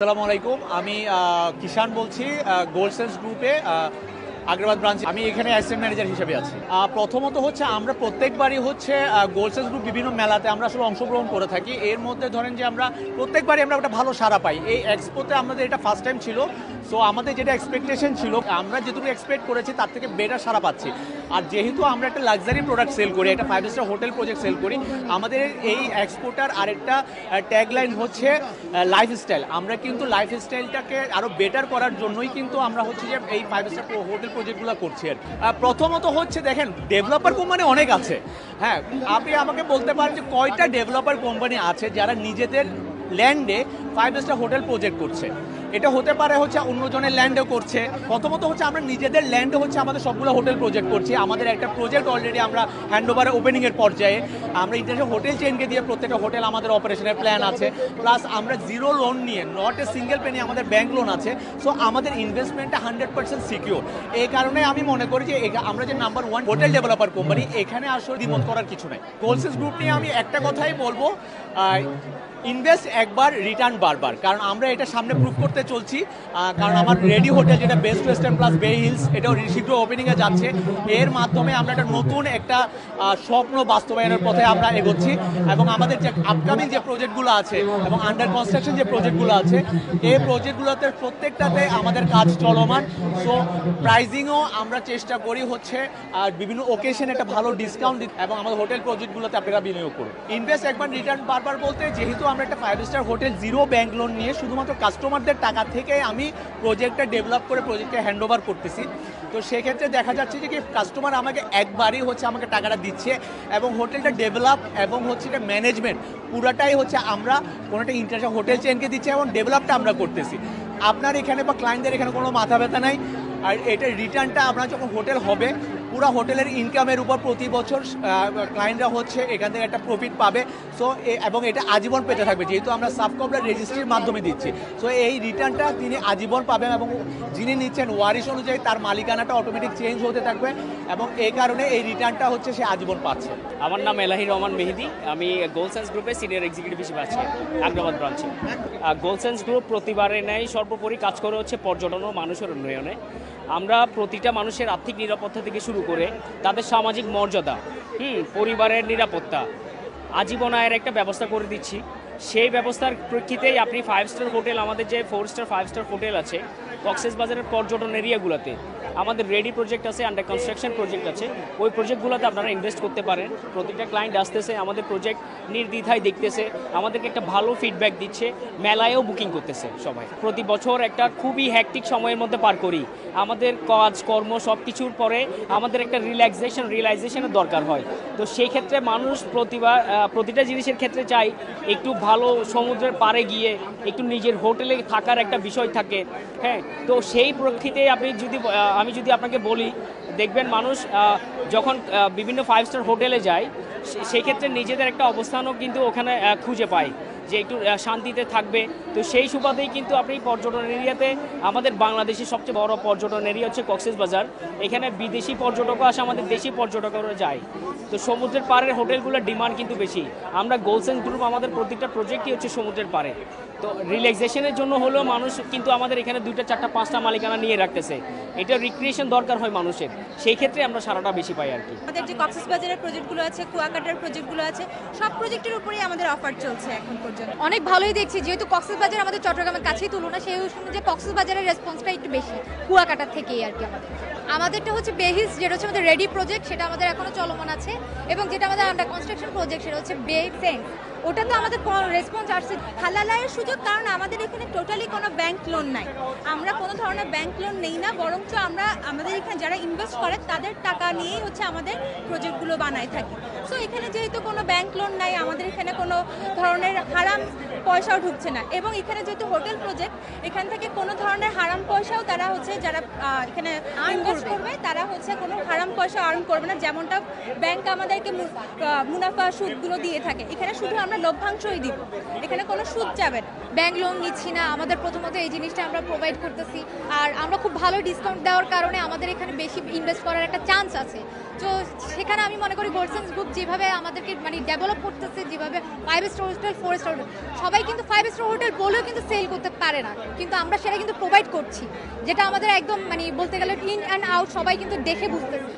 আসসালামু আলাইকুম। আমি কিষান বলছি, গোল্ডসেন্স গ্রুপে আগ্রাবাদ ব্রাঞ্চ। আমি এখানে অ্যাসিস্ট্যান্ট ম্যানেজার হিসেবে আছি। প্রথমত হচ্ছে আমরা প্রত্যেকবারই হচ্ছে গোল্ডসেন্স গ্রুপ বিভিন্ন মেলাতে আমরা আসলে অংশগ্রহণ করে থাকি। এর মধ্যে ধরেন যে আমরা প্রত্যেকবারই আমরা একটা ভালো সাড়া পাই। এই এক্সপোতে আমাদের এটা ফার্স্ট টাইম ছিল। সো আমাদের যেটা এক্সপেকটেশন ছিল, আমরা যেটুকু এক্সপেক্ট করেছি তার থেকে বেটার সাড়া পাচ্ছি। আর যেহেতু আমরা একটা লাক্সারি প্রোডাক্ট সেল করি, একটা 5 স্টার হোটেল প্রজেক্ট সেল করি, আমাদের এই এক্সপোটার আরেকটা ট্যাগলাইন হচ্ছে লাইফস্টাইল। আমরা কিন্তু লাইফস্টাইলটাকে আরও বেটার করার জন্যই কিন্তু আমরা হচ্ছে যে এই 5 স্টার হোটেল প্রজেক্টগুলো করছি। আর প্রথমত হচ্ছে দেখেন, ডেভেলপার কোম্পানি অনেক আছে। হ্যাঁ, আপনি আমাকে বলতে পারেন যে কয়টা ডেভেলপার কোম্পানি আছে যারা নিজেদের ল্যান্ডে 5 স্টার হোটেল প্রজেক্ট করছে। এটা হতে পারে হচ্ছে অন্যজনের ল্যান্ডেও করছে। প্রথমত হচ্ছে আমরা নিজেদের ল্যান্ডে হচ্ছে আমাদের সবগুলো হোটেল প্রজেক্ট করছি। আমাদের একটা প্রজেক্ট অলরেডি আমরা হ্যান্ড ওভারে ওপেনিংয়ের পর্যায়ে। আমরা ইন্টারন্যাশনাল হোটেল চেইনকে দিয়ে প্রত্যেকটা হোটেল আমাদের অপারেশনের প্ল্যান আছে। প্লাস আমরা জিরো লোন নিয়ে, নট এ সিঙ্গেল পেনি আমাদের ব্যাংক লোন আছে। সো আমাদের ইনভেস্টমেন্টটা 100% সিকিউর। এই কারণে আমি মনে করি যে আমরা যে নাম্বার 1 হোটেল ডেভেলপার কোম্পানি, এখানে আসলে দ্বিমত করার কিছু নাই। গোল্ডসেন্স গ্রুপ নিয়ে আমি একটা কথাই বলবো, ইনভেস্ট একবার, রিটার্ন বারবার। কারণ আমরা এটা সামনে প্রুভ করতে চলছি। কারণ আমার রেডি হোটেল, যেটা বেস্ট ওয়েস্টার্ন প্লাস বে হিলস, এটাও শীঘ্র ওপেনিংয়ে যাচ্ছে। এর মাধ্যমে আমরা একটা নতুন একটা স্বপ্ন বাস্তবায়নের পথে আমরা এগোচ্ছি। এবং আমাদের যে আপকামিং যে প্রজেক্টগুলো আছে এবং আন্ডার কনস্ট্রাকশন যে প্রজেক্টগুলো আছে, এই প্রজেক্টগুলোতে প্রত্যেকটাতে আমাদের কাজ চলমান। সো প্রাইজিংও আমরা চেষ্টা করি হচ্ছে বিভিন্ন ওকেশনে একটা ভালো ডিসকাউন্ট দিতে, এবং আমাদের হোটেল প্রজেক্টগুলোতে আপনারা বিনিয়োগ করুন। ইনভেস্ট একবার, রিটার্ন বারবার বলতে, যেহেতু আমরা একটা 5 star hotel zero bank loan নিয়ে শুধুমাত্র কাস্টমারদের টাকা থেকে আমি প্রজেক্টটা ডেভেলপ করে প্রজেক্টটা হ্যান্ড ওভার করতেছি। তো সেক্ষেত্রে দেখা যাচ্ছে যে কি কাস্টমার আমাকে একবারই হচ্ছে আমাকে টাকাটা দিচ্ছে, এবং হোটেলটা ডেভেলপ এবং হচ্ছে এটা ম্যানেজমেন্ট পুরাটাই হচ্ছে আমরা কোনো একটা ইন্টারন্যাশনাল হোটেল চেইনকে দিচ্ছি, এবং ডেভেলপটা আমরা করতেছি। আপনার এখানে বা ক্লায়েন্টদের এখানে কোনো মাথা ব্যথা নাই। আর এটার রিটার্নটা আপনার যখন হোটেল হবে, পুরো হোটেলের ইনকামের উপর প্রতি বছর ক্লায়েন্টরা হচ্ছে এখান থেকে একটা প্রফিট পাবে। সো এবং এটা আজীবন পেতে থাকবে, যেহেতু আমরা সাবকমপ্লেট রেজিস্ট্রির মাধ্যমে দিচ্ছি। সো এই রিটার্নটা তিনি আজীবন পাবেন, এবং যিনি নিচ্ছেন ওয়ারিশ অনুযায়ী তার মালিকানাটা অটোমেটিক চেঞ্জ হতে থাকবে, এবং এই কারণে এই রিটার্নটা হচ্ছে সে আজীবন পাচ্ছে। আমার নাম এলাহি রহমান মেহেদি। আমি গোল্ডসেন্স গ্রুপে সিনিয়র এক্সিকিউটিভ হিসেবে আছি আগ্রাবাদ ব্রাঞ্চে। গোল্ডসেন্স গ্রুপ প্রতিবারের ন্যায় সর্বোপরি কাজ করে হচ্ছে পর্যটন ও মানুষের উন্নয়নে। আমরা প্রতিটা মানুষের আর্থিক নিরাপত্তা থেকে শুরু করে তাদের সামাজিক মর্যাদা, পরিবারের নিরাপত্তা, আজীবন আয়ের একটা ব্যবস্থা করে দিচ্ছি। সেই ব্যবস্থার প্রেক্ষিতেই আপনি 5 স্টার হোটেল, আমাদের যে 4 স্টার 5 স্টার হোটেল আছে কক্সবাজারের পর্যটন এরিয়াগুলোতে, আমাদের রেডি প্রজেক্ট আছে, আন্ডার কনস্ট্রাকশন প্রজেক্ট আছে, ওই প্রজেক্টগুলোতে আপনারা ইনভেস্ট করতে পারেন। প্রতিটা ক্লায়েন্ট আসতেছে, আমাদের প্রজেক্ট নির্দ্বিধায় দেখতেছে, আমাদেরকে একটা ভালো ফিডব্যাক দিচ্ছে, মেলায়ও বুকিং করতেছে সবাই। প্রতি বছর একটা খুবই হ্যাকটিক সময়ের মধ্যে পার করি। আমাদের কাজ কর্ম সব কিছুর পরে আমাদের একটা রিয়েলাইজেশনের দরকার হয়। তো সেই ক্ষেত্রে মানুষ প্রতিটা জিনিসের ক্ষেত্রে চাই একটু ভালো সমুদ্রের পাড়ে গিয়ে একটু নিজের হোটেলে থাকার একটা বিষয় থাকে। হ্যাঁ, তো সেই প্রেক্ষিতে আমি যদি আপনাকে বলি, দেখবেন মানুষ যখন বিভিন্ন 5 স্টার হোটেলে যায়, সেই ক্ষেত্রে নিজেদের একটা অবস্থানও কিন্তু ওখানে খুঁজে পায়, যে একটু শান্তিতে থাকবে। তো সেই সুবাদেই কিন্তু আপনি পর্যটন এরিয়াতে, আমাদের বাংলাদেশের সবচেয়ে বড় পর্যটন এরিয়া হচ্ছে কক্সবাজার। এখানে বিদেশি পর্যটকও আসে, আমাদের দেশি পর্যটকরা যায়। তো সমুদ্রের পাড়ের হোটেলগুলোর ডিমান্ড কিন্তু বেশি। আমরা গোল্ডসেন্স গ্রুপ, আমাদের প্রতিটা প্রজেক্টই হচ্ছে সমুদ্রের পাড়ে। তো রিল্যাক্সেশনের জন্য হলেও মানুষ কিন্তু আমাদের এখানে 2টা 4টা 5টা মালিকানা নিয়ে রাখতেছে। এটা রিক্রিয়েশন দরকার হয় মানুষের, সেই ক্ষেত্রে আমরা সারাটা বেশি পাই আর কি। আমাদের যে কক্সবাজারের প্রজেক্টগুলো আছে, কুয়াকাটার প্রজেক্টগুলো আছে, সব প্রজেক্টের উপরেই আমাদের অফার চলছে এখন পর্যন্ত। অনেক ভালোই দেখছি, যেহেতু কক্সবাজার আমাদের চট্টগ্রামের কাছেই তুলনা, সেই অনুযায়ী কক্সবাজারের রেসপন্সটা একটু বেশি কুয়াকাটার থেকেই আর কি। আমাদেরটা হচ্ছে বে হিলস, যেটা হচ্ছে আমাদের রেডি প্রজেক্ট, সেটা আমাদের এখনো চলমান আছে। এবং যেটা আমাদের আন্ডার কনস্ট্রাকশন প্রজেক্ট, সেটা হচ্ছে বে সেন্স, ওটা তো আমাদের রেসপন্স আসছে। হালালায়ের সুযোগ, কারণ আমাদের এখানে টোটালি কোনো ব্যাংক লোন নাই। আমরা কোনো ধরনের ব্যাংক লোন নেই না, বরঞ্চ আমরা আমাদের এখানে যারা ইনভেস্ট করে তাদের টাকা নিয়েই হচ্ছে আমাদের প্রজেক্টগুলো বানায় থাকি। সো এখানে যেহেতু কোনো ব্যাংক লোন নাই, আমাদের এখানে কোনো ধরনের হারাম পয়সাও ঢুকছে না। এবং এখানে যেহেতু হোটেল প্রজেক্ট, এখান থেকে কোনো ধরনের হারাম পয়সাও তারা হচ্ছে যারা এখানে ইনভেস্ট করবে, তারা হচ্ছে কোনো হারাম পয়সা আর্ন করবে না, যেমনটা ব্যাংক আমাদেরকে মুনাফা সুদগুলো দিয়ে থাকে। এখানে শুধু আমরা লভ্যাংশই দিব, এখানে কোনো সুদ যাবে না। ব্যাংক লোন নিচ্ছি না, আমাদের প্রথমত এই জিনিসটা আমরা প্রোভাইড করতেছি। আর আমরা খুব ভালো ডিসকাউন্ট দেওয়ার কারণে আমাদের এখানে বেশি ইনভেস্ট করার একটা চান্স আছে। তো সেখানে আমি মনে করি গোল্ডসেন্স গ্রুপ যেভাবে আমাদেরকে মানে ডেভেলপ করতেছে, যেভাবে 5 স্টার হোটেল 4 স্টার হোটেল, সবাই কিন্তু 5 স্টার হোটেল বলেও কিন্তু সেল করতে পারে না, কিন্তু আমরা সেটা কিন্তু প্রোভাইড করছি, যেটা আমাদের একদম মানে বলতে গেলে ইন অ্যান্ড আউট সবাই কিন্তু দেখে বুঝতেছে।